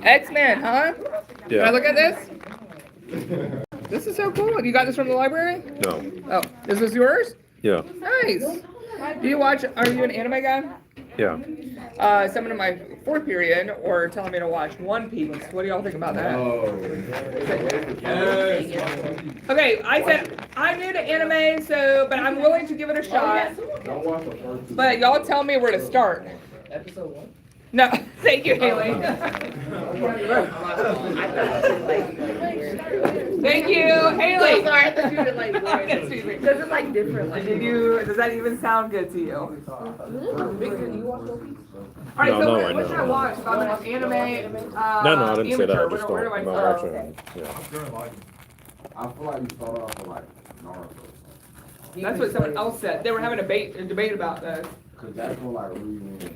X-Men, huh? Can Yeah. I look at this? This is so cool. You got this from the library? No. Oh, is this yours? Yeah. Nice. Do you watch, are you an anime guy? Yeah. Someone in my fourth period were telling me to watch One Piece. What do y'all think about that? Okay, I said I'm new to anime, but I'm willing to give it a shot. But y'all tell me where to start. Episode 1? No, thank you, Haley. Thank you, Haley. Sorry, I thought you were like, Excuse me. does it like different? Like, Does that even sound good to you? you watch One Piece? All right, No, so not what right should I now. watch? So I'm an anime. No, I didn't say that. I amateur. just Where don't. do I'm I not start? watching. Yeah. I feel like you start off with like Naruto. That's what someone else said. They were having a debate about this. Cause that's what like really.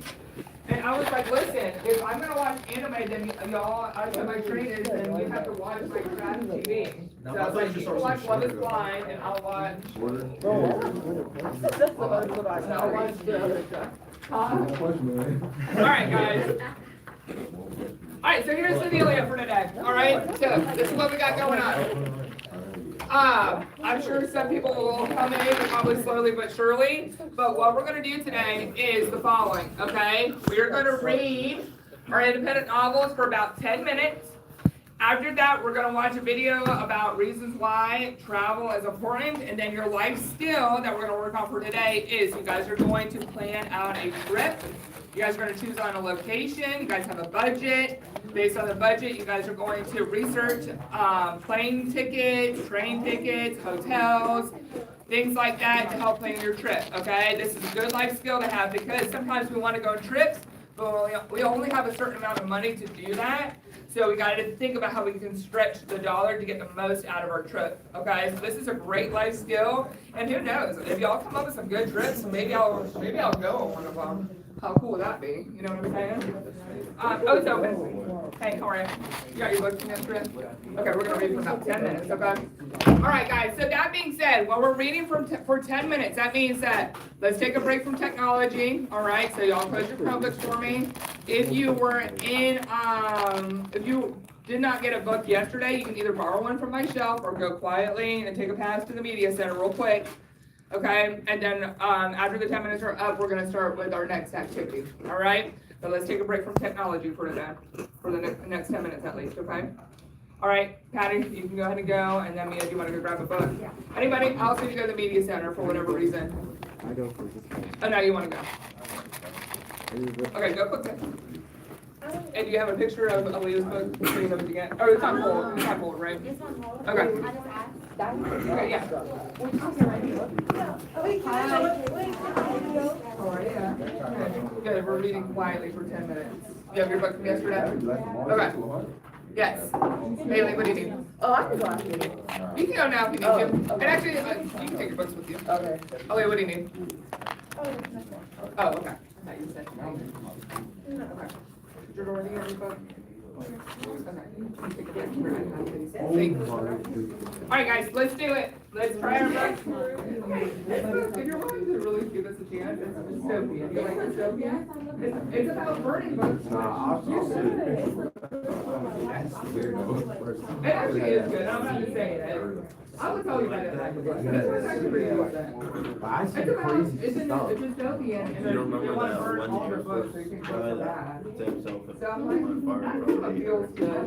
And I was like, listen, if I'm gonna watch anime, then y'all, I said my trainers, then you have to watch like trash TV. So I was like, you can watch Love is Blind, and I'll watch. I'll watch the other stuff. Alright, guys. Alright, so here's the dealio for today. Alright, so this is what we got going on. I'm sure some people will come in probably slowly but surely, but what we're going to do today is the following, okay? We are going to read our independent novels for about 10 minutes. After that, we're going to watch a video about reasons why travel is important, and then your life skill that we're going to work on for today is you guys are going to plan out a trip. You guys are going to choose on a location. You guys have a budget. Based on the budget, you guys are going to research plane tickets, train tickets, hotels, things like that to help plan your trip, okay? This is a good life skill to have because sometimes we want to go on trips, but we only have a certain amount of money to do that. So we got to think about how we can stretch the dollar to get the most out of our trip, okay? So this is a great life skill, and who knows, if y'all come up with some good trips, maybe I'll go on one of them. How cool would that be? You know what I'm saying? Oh, it's open. Hey, how are you? You got your books from yesterday? Okay, we're gonna read for about 10 minutes, okay? All right, guys, so that being said, while we're reading for 10 minutes, that means that let's take a break from technology, all right? So y'all close your Chromebooks for me. If you were if you did not get a book yesterday, you can either borrow one from my shelf or go quietly and take a pass to the media center real quick. Okay, and then after the 10 minutes are up, we're gonna start with our next activity, all right? So let's take a break from technology for today, for the next 10 minutes at least, okay? All right, Patty, you can go ahead and go, and then Mia, do you wanna go grab a book? Yeah. Anybody else need to go to the media center for whatever reason? I go for this. Oh, no, you wanna go? Okay, go quickly. And do you have a picture of Aaliyah's book? So you know what you get? Oh, it's on hold, right? It's on hold. Okay. I just asked. Okay, yeah. Good, we're reading quietly for 10 minutes. You have your book from yesterday? Okay. Yes. Bailey, what do you need? Oh, I can go after you. You can go now if you need to. And actually, you can take your books with you. Okay. Oh, wait, what do you need? Oh, okay. I thought you said. Okay. Did you already have your book? Alright guys, let's do it. Let's try our best. If you're willing to really give us a chance, it's dystopia. Do you like dystopia? It's about burning books. It actually is good. I'm not just saying it. I would tell you about it. This one's actually pretty good. It's about, it's dystopian, and then you want to burn all the books so you can go to that. So I'm like, that feels good.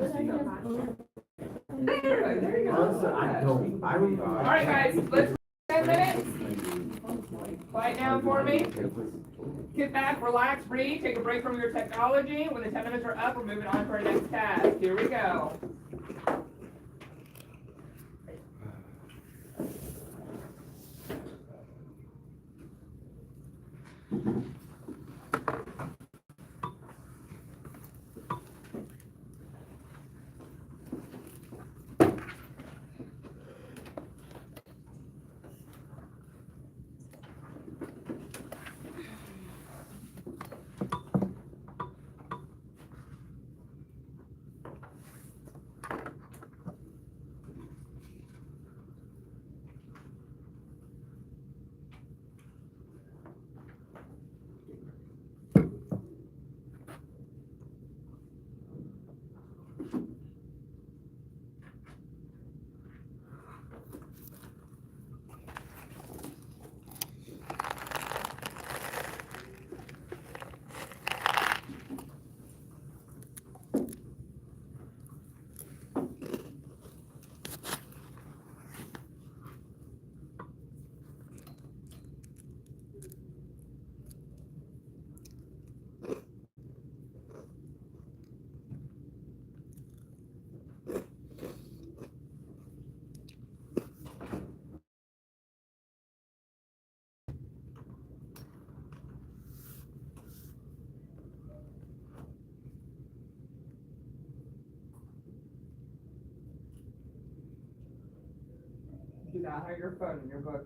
There you go. Alright guys, let's 10 minutes. Quiet down for me. Get back, relax, breathe, take a break from your technology. When the 10 minutes are up, we're moving on to our next task. Here we go. not have your phone in your book.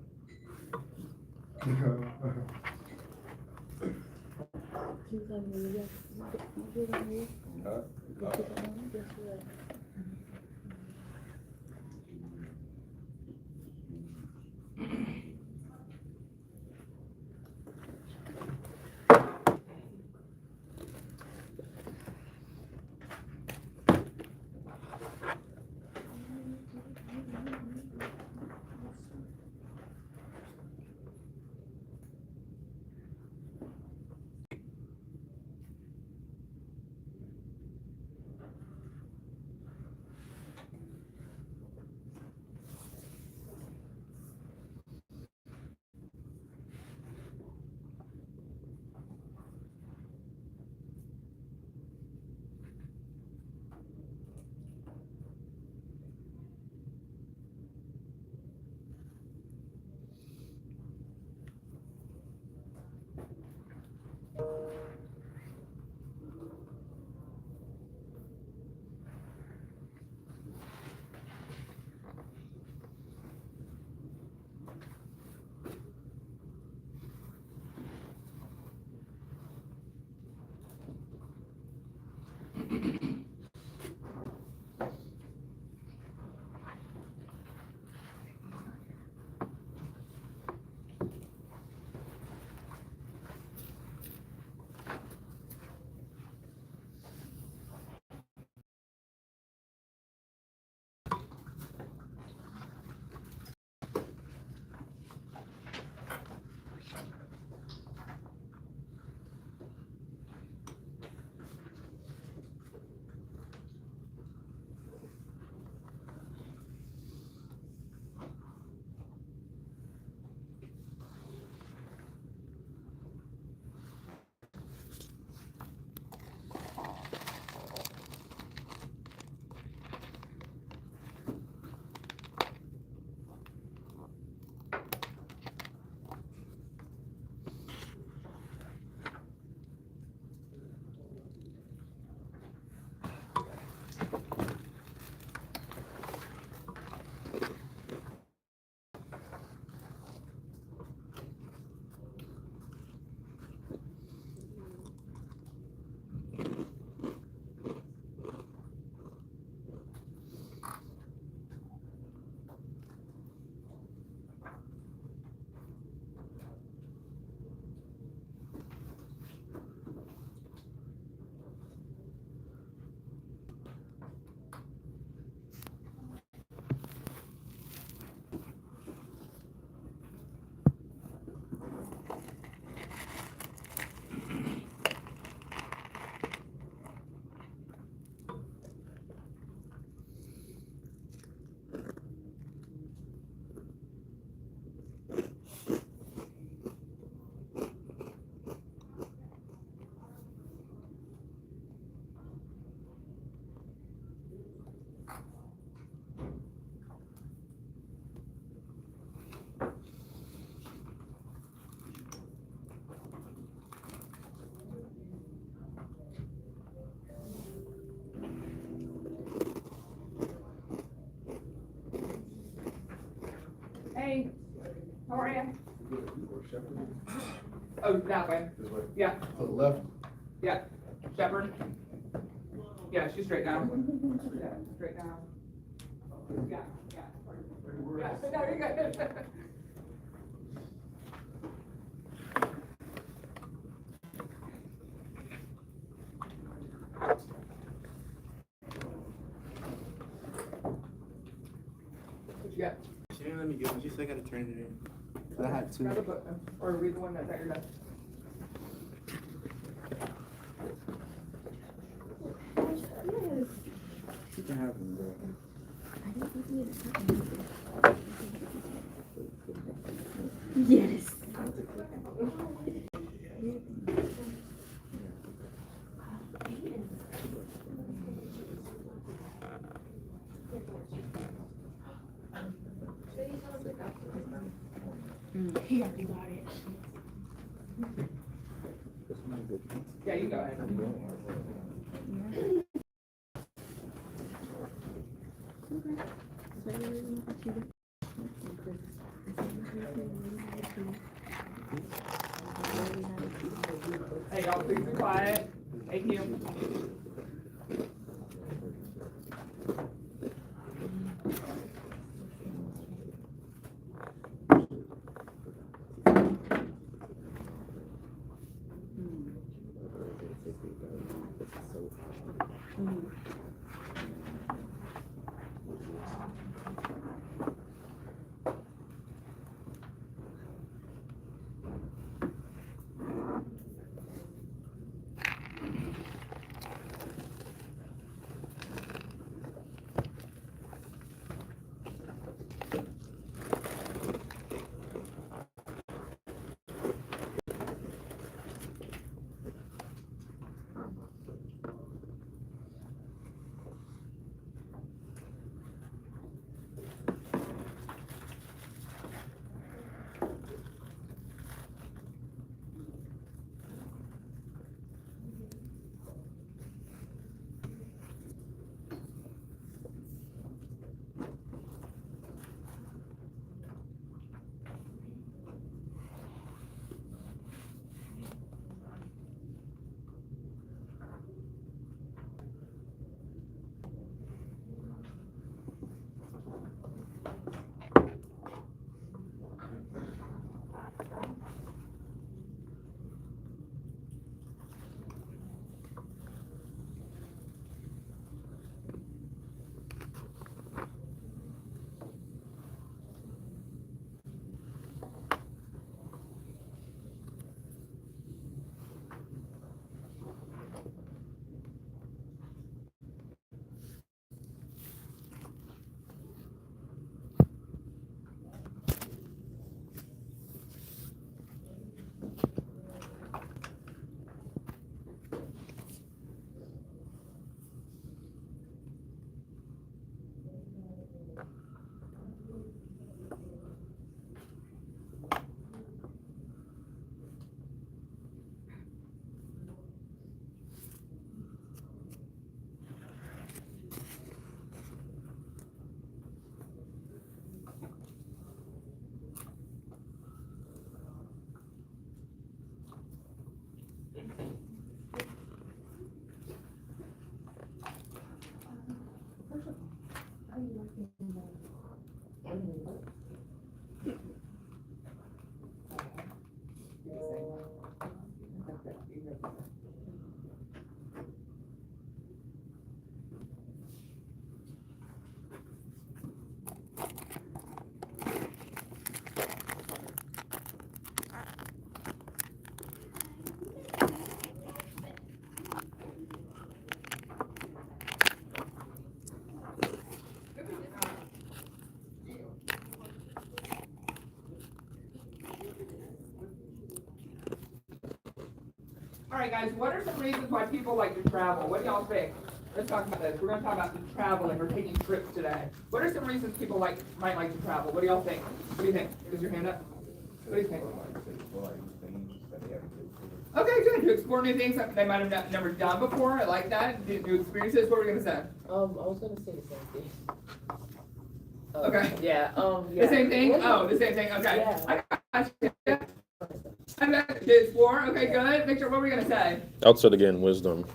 Hey, how are you? Oh, that way. Yeah, To the left. yeah. Shepherd. Yeah, she's straight down. Yeah, straight down. Yeah, yeah. Yeah, no, you're good. What you got? She didn't let me get one. She said I gotta turn it in. 'Cause I had two. Grab a book, or read the one that's at your desk. You can have them, bro. Yes. He already got it. Yeah, you go ahead. Hey, y'all, please be quiet. Thank you. All right, guys, what are some reasons why people like to travel? What do y'all think? Let's talk about this. We're going to talk about the traveling or taking trips today. What are some reasons people might like to travel? What do y'all think? What do you think? Is your hand up? What do you think? Okay, good. To explore new things that they might have never done before. I like that. New experiences. What were we going to say? I was gonna say the same thing. Okay. Yeah, The same thing? Oh, the same thing. Okay. Yeah. I got you. To explore. Okay, good. Victor, what were we going to say? Outside again, wisdom.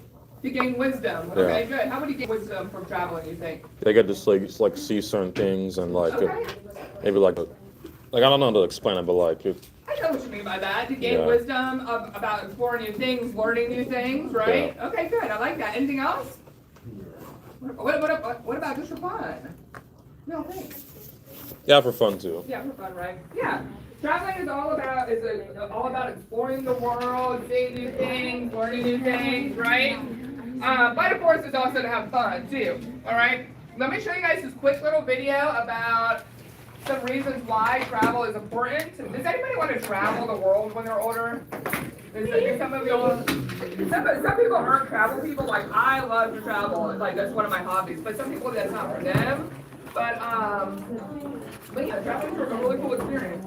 To gain wisdom. Okay, good. How would you gain wisdom from traveling, you think? They get to just like see certain things and like Okay. maybe like I don't know how to explain it, but like I know what you mean by that. To gain Yeah. wisdom about exploring new things, learning new things, right? Okay, good. I like that. Anything else? What about just for fun? No, thanks. yeah, for fun too. Yeah, for fun, right? Yeah. Traveling is all about exploring the world, seeing new things, learning new things, right? But of course, it's also to have fun too. All right. Let me show you guys this quick little video about some reasons why travel is important. Does anybody want to travel the world when they're older? Some people aren't travel people. Like, I love to travel. Like, that's one of my hobbies. But some people, that's not for them. But yeah, traveling is a really cool experience.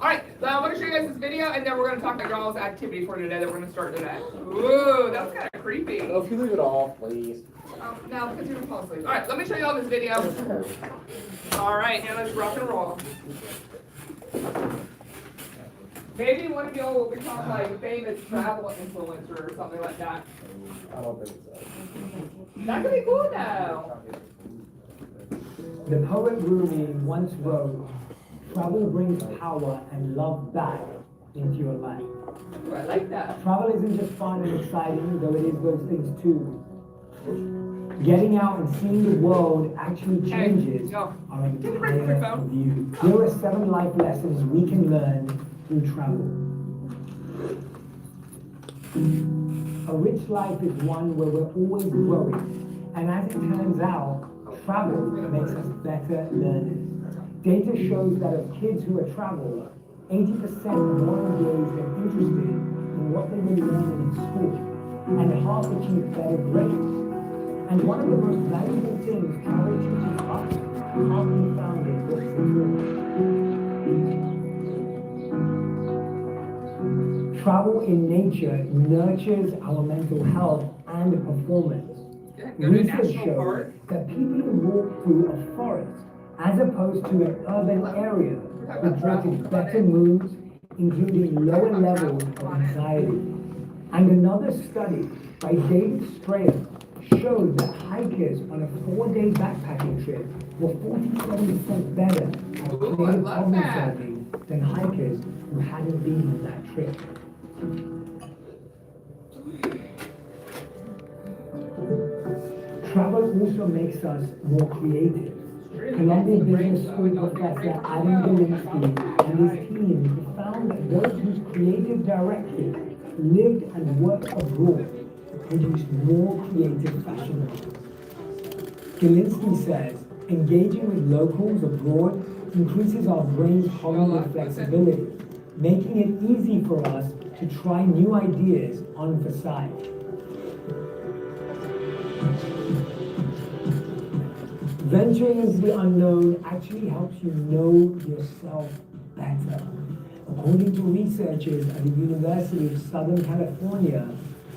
All right, I want to show you guys this video, and then we're going to talk about y'all's activity for today that we're going to start today. Ooh, that was kind of creepy. If you leave it off, please. No, because you're going to fall asleep. All right, let me show you all this video. All right, now let's rock and roll. Maybe one of y'all will become like a famous travel influencer or something like that. I don't think so. That could be cool though. The poet Rumi once wrote, "Travel brings power and love back into your life." Ooh, I like that. Travel isn't just fun and exciting, though it is those things too. Getting out and seeing the world actually changes yo, our take a break from your entire phone. view. Here are 7 life lessons we can learn through travel. A rich life is one where we're always growing, and as it turns out, travel makes us better learners. Data shows that of kids who are travel, 80% more engaged and interested in what they were learning in school, and half achieve better grades. And one of the most valuable things travel teaches us can't be found in books and books. Travel in nature nurtures our mental health and performance. Go to Research national shows park. that people who walk through a forest as opposed to an urban area reported better moods, including lower levels of anxiety. And another study by David Strayer showed that hikers on a 4-day backpacking trip were 47% better at Ooh, I creative love problem that. solving than hikers who hadn't been on that trip. Travel also makes us more creative. Columbia Business School professor Adam Galinsky and his team found that those whose creative directors lived and worked abroad produced more creative fashion models. Galinsky says, engaging with locals abroad increases our brain's hormone flexibility, making it easy for us to try new ideas on the side. Venturing into the unknown actually helps you know yourself better. According to researchers at the University of Southern California,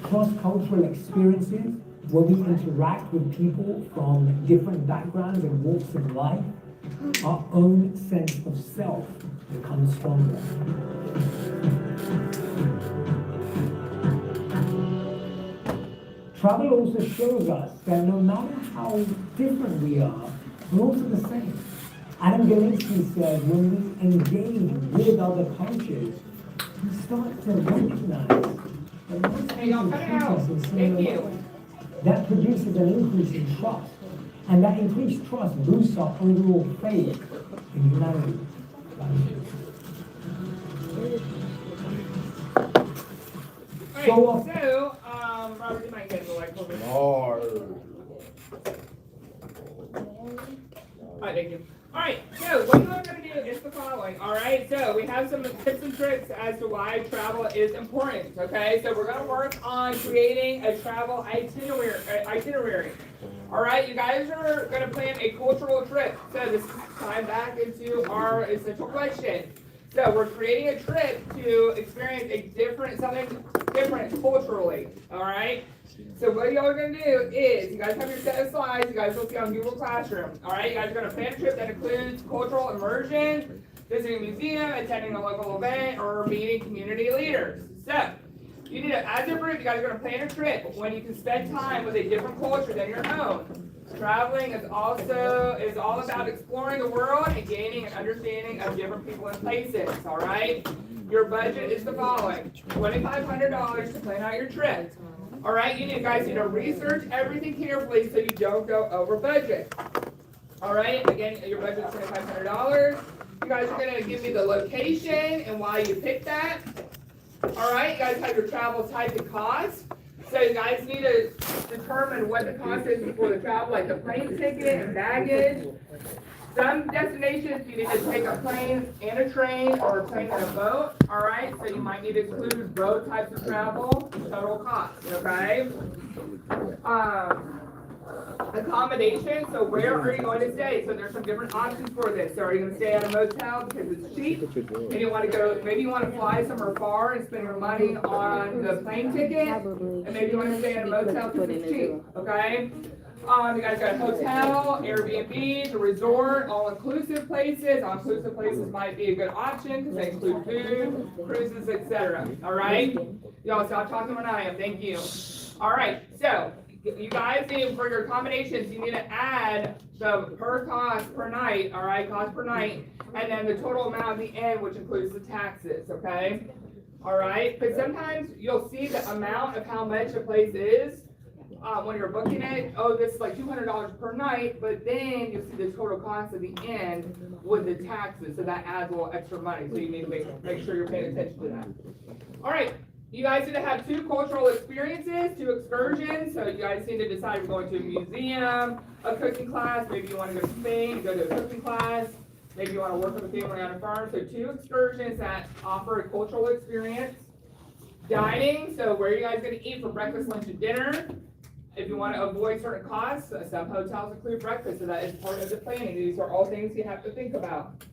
cross-cultural experiences where we interact with people from different backgrounds and walks of life, our own sense of self becomes stronger. Travel also shows us that no matter how different we are, we're also the same. Adam Galinsky says when we engage with other cultures, we start to recognize that most Hey, y'all, people cut it treat out. us in Thank similar you. ways. That produces an increase in trust, and that increased trust boosts our overall faith in humanity. Alright, so, Robert, you might get the light over. Alright, thank you. Alright, so what we're going to do is the following, alright? So we have some tips and tricks as to why travel is important, okay? So we're going to work on creating a travel itinerary. Alright, you guys are going to plan a cultural trip. So this is time back into our essential question. So we're creating a trip to experience something different culturally, alright? So what y'all are gonna do is, you guys have your set of slides, you guys will see on Google Classroom, alright? You guys are gonna plan a trip that includes cultural immersion, visiting a museum, attending a local event, or meeting community leaders. So, you need to, as a group, you guys are gonna plan a trip when you can spend time with a different culture than your own. Traveling is all about exploring the world and gaining an understanding of different people and places, alright? Your budget is the following, $2,500 to plan out your trip. Alright, you guys need to research everything carefully so you don't go over budget. Alright, again, your budget is $2,500. You guys are gonna give me the location and why you picked that. Alright, you guys have your travel type and cost. So you guys need to determine what the cost is for the travel, like the plane ticket and baggage. Some destinations you need to take a plane and a train or a plane and a boat, alright? So you might need to include both types of travel, total cost, okay? Accommodation, so where are you going to stay? So there's some different options for this. So are you gonna stay at a motel because it's cheap? And you wanna go, maybe you wanna fly somewhere far and spend your money on the plane ticket? And maybe you wanna stay in a motel because it's cheap, okay? You guys got a hotel, Airbnb, a resort, all-inclusive places. All-inclusive places might be a good option because they include food, cruises, etc. All right? Y'all stop talking when I am. Thank you. All right. So you guys need, for your accommodations, you need to add the per cost per night. All right, cost per night, and then the total amount at the end, which includes the taxes. Okay. All right. Because sometimes you'll see the amount of how much a place is. When you're booking it, oh, this is like $200 per night, but then you see the total cost at the end with the taxes, so that adds a little extra money, so you need to make sure you're paying attention to that. All right, you guys need to have 2 cultural experiences, 2 excursions, so you guys need to decide if you're going to a museum, a cooking class, maybe you want to go to Spain, go to a cooking class, maybe you want to work with a family on a farm, so 2 excursions that offer a cultural experience. Dining, so where are you guys going to eat for breakfast, lunch, and dinner? If you want to avoid certain costs, some hotels include breakfast, so that is part of the planning. These are all things you have to think about.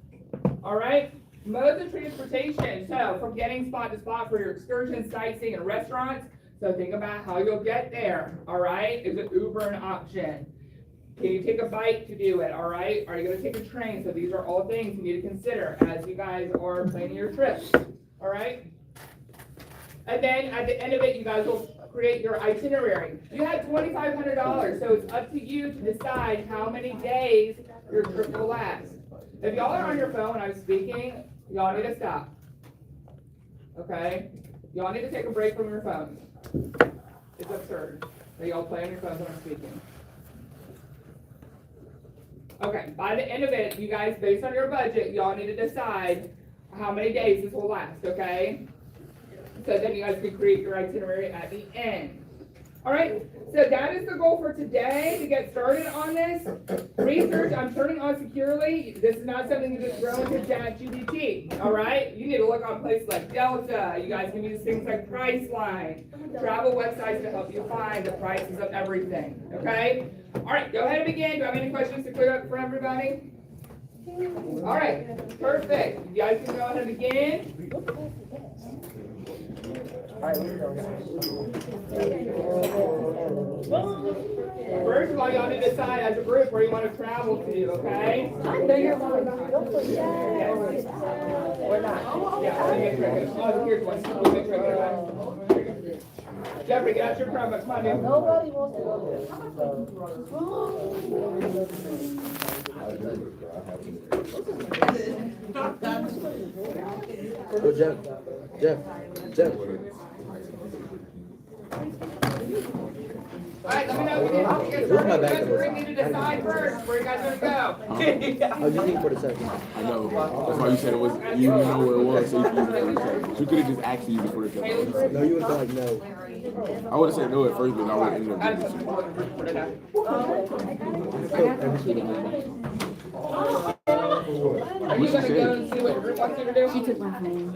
All right, modes of transportation. So from getting spot to spot for your excursions, sightseeing, and restaurants. So think about how you'll get there. All right, is it Uber an option? Can you take a bike to do it? All right, are you going to take a train? So these are all things you need to consider as you guys are planning your trips. All right, and then at the end of it, you guys will create your itinerary. You have $2,500, so it's up to you to decide how many days your trip will last. If y'all are on your phone when I'm speaking, y'all need to stop. Okay? Y'all need to take a break from your phones. It's absurd that y'all play on your phones when I'm speaking. Okay, by the end of it, you guys, based on your budget, y'all need to decide how many days this will last, okay? So then you guys can create your itinerary at the end. All right, so that is the goal for today to get started on this. Research, I'm turning on securely. This is not something you just throw into ChatGPT, all right? You need to look on places like Delta. You guys can use things like Priceline, travel websites to help you find the prices of everything, okay? All right, go ahead and begin. Do you have any questions to clear up for everybody? All right, perfect. You guys can go ahead and begin. First of all, y'all need to decide as a group where you want to travel to, okay? I know you're one. Or not. Yeah, let me make sure I get it. Oh, here's one. Let me make sure I get it. Jeffrey, get out your Chromebook. Come on, dude. Nobody wants to go there. Oh, Jeff. All right, let me know if you need help to get started. You guys are need to decide first where you guys are going to go. I'll just need for the second. I know. That's why you said it was. You didn't know where it was, so you could have just asked you before the No, you would have like no. I would have said no at first, but I would have ended up. Are you going to go and see what your group wants you to do? She took my phone.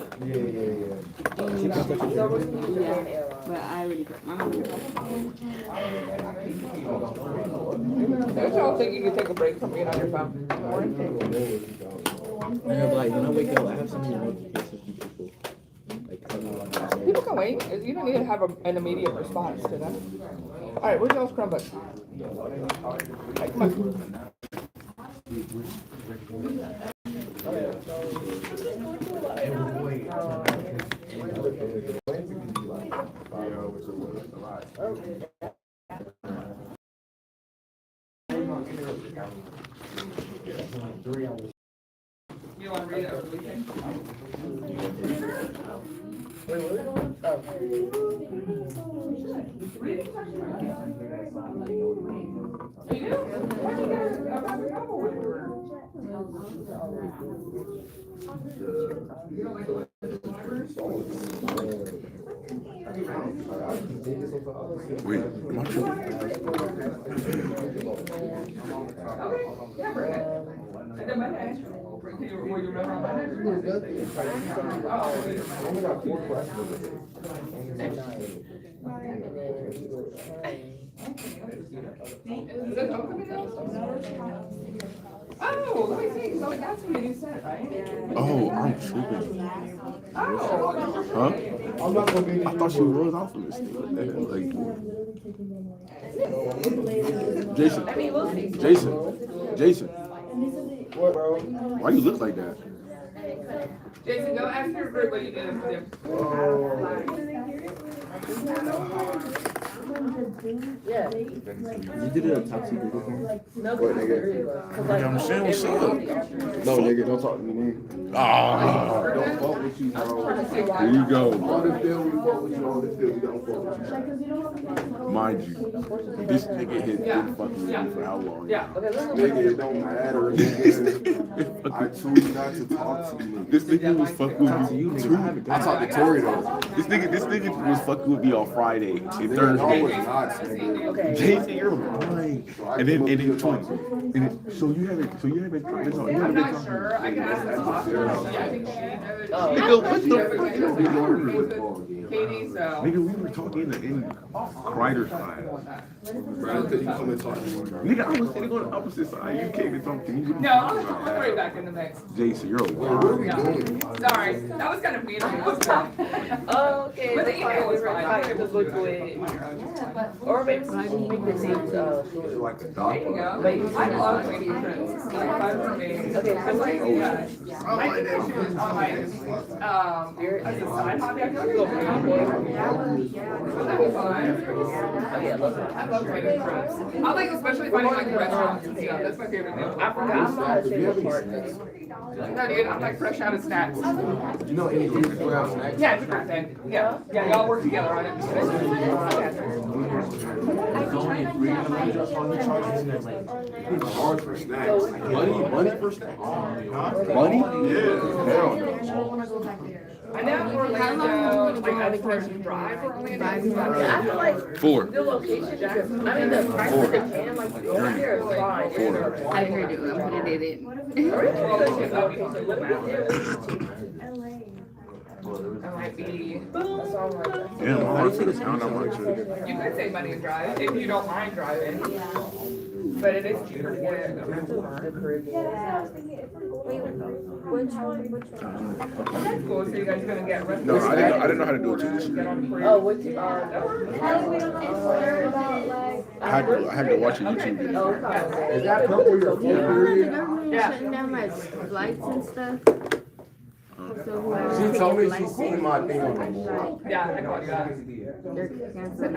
Yeah. But I already put my phone. Don't y'all think you can take a break from being on your phone? I know, but like when I wake up, I have so many notifications from people. Like, People can wait. You don't need to have an immediate response to them. All right, where's y'all's Chromebook? Hey, come on. You want to read it over the weekend? Wait, my trip. Okay, yeah, bring it. And then Monday, Were you remember on Monday? Oh, I only got 4 questions. is it homecoming now? Oh, let me see. So it got to be a new set, right? Oh, I'm tripping. Oh. Huh? I'm not gonna be. I thought she was off of this thing. Like, Jason. I mean, we'll see. Jason. What, bro? Why you look like that? Jason, go ask your group what you did for them. Yeah. You did it a top secret before? No, What, nigga? I'm saying, what's up? No, nigga, don't talk to me, nigga. Ah, Don't fuck with you, bro. there you go. On the field, we fuck with you. On the field, we don't fuck with you. Mind you, this nigga has been fucking with me for how long? Yeah. Nigga, it don't matter. Nigga. I choose not to talk to you. This nigga was fucking with me too. I talked to Tori though. This nigga was fucking with me on Friday and Nigga, no, Thursday. it's not, nigga. Jason, you're lying. And then Twins. So you haven't I'm not sure. I can ask the doctor. I think she knows. Nigga, what the fuck? Katie, so. Nigga, we were talking in Kreider's side. Bro, could you come and talk to me? Nigga, I was sitting on the opposite side. You came and talked to me. No, I'll right back in the mix. Jason, you're a What are we liar. doing? Sorry, that was kind of mean of me, wasn't it? Oh, okay. But the that's email was fine. fine. I was able to do it. Or maybe we can make the names short. Like the There doctor. you go. I love waiting friends. Like, fun for me. Okay, I like, yeah. I think that she was on my, as a side hobby, I feel like it's that'd be fun. Oh, yeah, love it. I love waiting friends. I like especially finding like restaurants and stuff. That's my favorite thing. I forgot. I'm not a favorite part. No, dude, I'm like fresh out of snacks. You know any group that have snacks? Yeah, it's a great thing. Yeah, yeah, y'all work together on it. Hard for snacks. Money for snacks. Money? Yeah. Hell no. I know Orlando, like I think there's a drive for Orlando. I feel like 4. the location, Jackson. I mean, the price of the can, like, over here is fine. I heard it, I'm putting it in. That might be, Damn, I like this town that much. you could save money and drive if you don't mind driving. But it is cheaper to get a rental car. Which one? That's cool, so you guys are gonna get rental. No, I didn't know how to do it till this year. Oh, which, I had to watch a YouTube video. Is that come for your full period? Yeah. Shutting down my lights and stuff. She told me she seen my thing on the board. Yeah, I called you guys. They're canceling.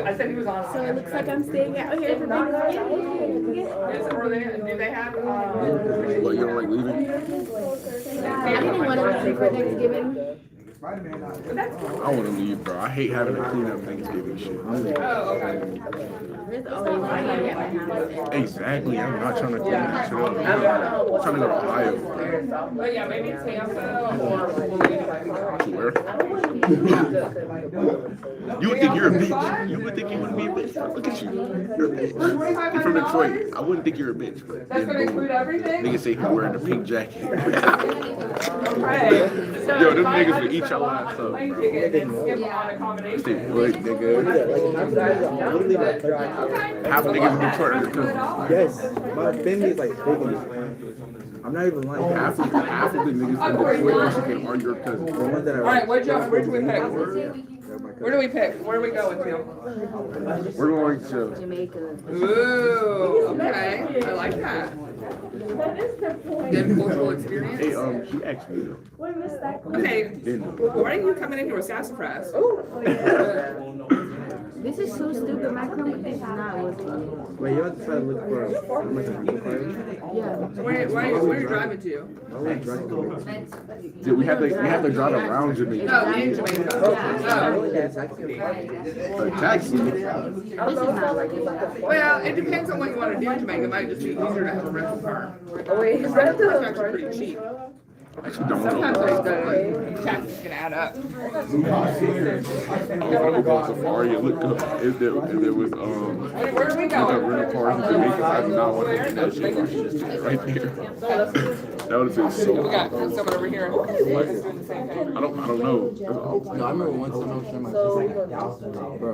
I said he was on. So it looks like I'm staying out here for Thanksgiving. Is, or they, do they have, What, you don't like leaving? I didn't want to leave for Thanksgiving. but that's cool. I want to leave, bro. I hate having to clean up Thanksgiving shit. Oh, okay. There's always one at my house. Exactly. I'm not trying to clean that shit up. I'm trying to go to Ohio. But yeah, maybe Tampa or. To where? You would think you're a bitch. You would think you wouldn't be a bitch. Look at you. You're a bitch. You're from Detroit. I wouldn't think you're a bitch. But That's gonna include everything? niggas say you're wearing a pink jacket. Okay. So Yo, them if I niggas had would to eat spend your a lot ass on a up. plane ticket and skip on accommodation. They would, nigga. Okay. Half the niggas in Detroit are cousins. Yes, my family is like big in this land. I'm not even lying. Half of the niggas in Detroit Michigan are your cousins. The ones that are Alright, where do we pick? Where do we pick? Where are we going to? We're going to. Jamaica. Ooh, okay. I like that. Good cultural experience. Hey, she asked me though. Okay, Then, why are you coming in here with sassafras? This is so stupid. My Chromebook is not working. Wait, you have to try to look for like a new car. Yeah. Where are you driving to? I would drive to dude, we have to drive around Jamaica. No, in Jamaica. Oh. A taxi. This is not working. Well, it depends on what you want to do in Jamaica. It might just be easier to have a rental car. Oh, wait, is that It's the actually pretty cheap. Actually, don't Sometimes know. the taxes can add up. I would go on Safari and look up if there was Where are we rental going? cars you could make. I do not want to do that shit. I should just do it right there. That would have been so. We got someone over here. Doing the same thing. I don't know. That's all. No, I remember one time I was showing my So, sister, bro.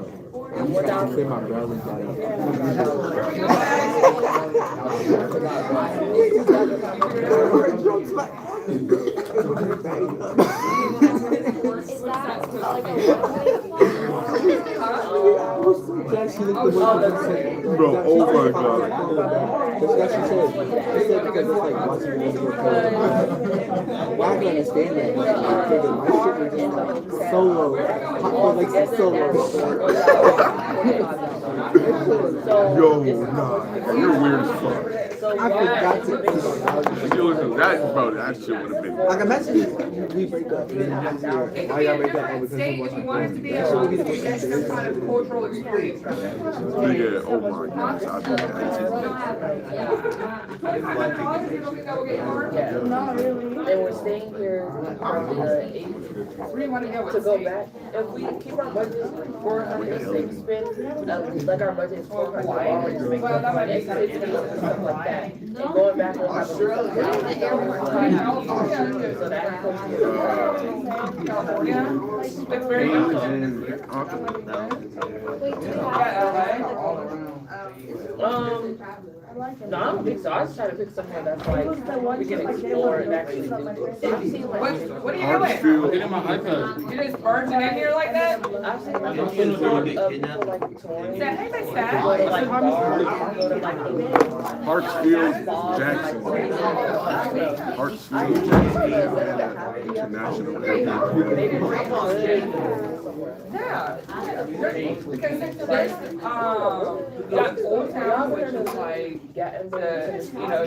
I'm trying to clear my brother's Bro, oh my god. That's what she said. She said because it's like watching me go crazy. Why I can understand that. Like, my shit was just like so low. Like so low. Yo, nah. You're weird as fuck. I forgot to. Yo, that, bro, that shit would have been. Like imagine we break up. And then why y'all break up? Oh, because State, you if watch you want it to be a some kind of cultural experience from it. Nigga, oh my gosh, I'll do that. Not really. And we're staying here from the 8th Where do you want to go with to go state? back. If we keep our budget 406 spend, like our budget is 400 already spent. Well, that might be Stuff like that. And going back, we'll have a good so that California. It's very much. No, I don't think so. I was trying to pick somewhere that's like we can explore and actually do. I've seen like What are you doing? You just barging in here like that? I've seen like a video of people like touring. Say, hey, Miss Dad. Go to like bars, go to like Hartsfield, Jackson. Hartsfield, Jackson International Airport. Yeah. Because there's, that old town, which is like, the, you know,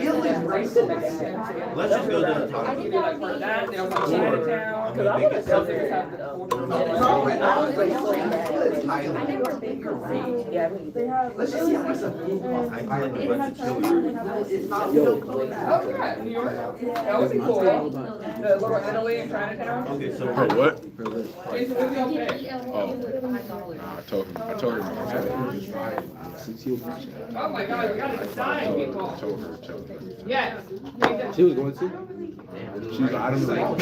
let's just go down. You do like part that, they also have Chinatown. Because I want to They go also there. have the cultural. Yeah, they have. Oh, yeah, New York. That would be cool. The little Italy and Chinatown. Oh, what? Jason, what do you think? Oh, I told her. Oh my God, we gotta decide, people. Told her. Yes. She was going to? She's like, I don't know.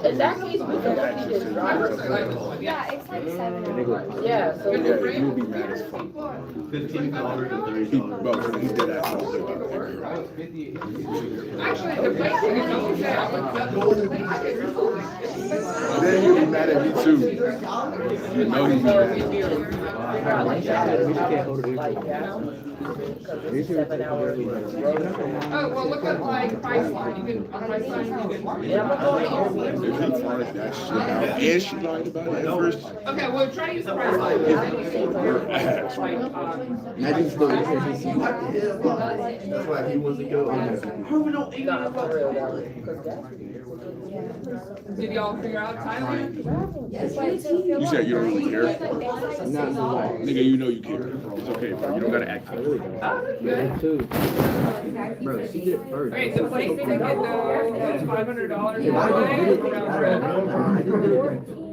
In that case, we can definitely just drive. Yeah. It's like 7. Yeah, so Yeah, you'll be mad as fuck. Bro, he did that. Actually, the place thing is always there. Then he'll be mad at me too. You know he's mad. like that, we can't go to like down. Because it's 7 hours. Oh, well, look at like Priceline. You can, on Priceline, you can. Yeah, I'm gonna go to If he farted that shit out, and she lied about it at first. Okay, well, try to use the Priceline. Imagine still in That's why he wants to go. Nah, for real, though. Did y'all figure out Thailand? You said you don't really care. Not Nigga, you know you care. It's okay, bro. You don't gotta act like it. Good. too. Bro, she did it first. Wait, the place ticket though, it's $500. I didn't get it.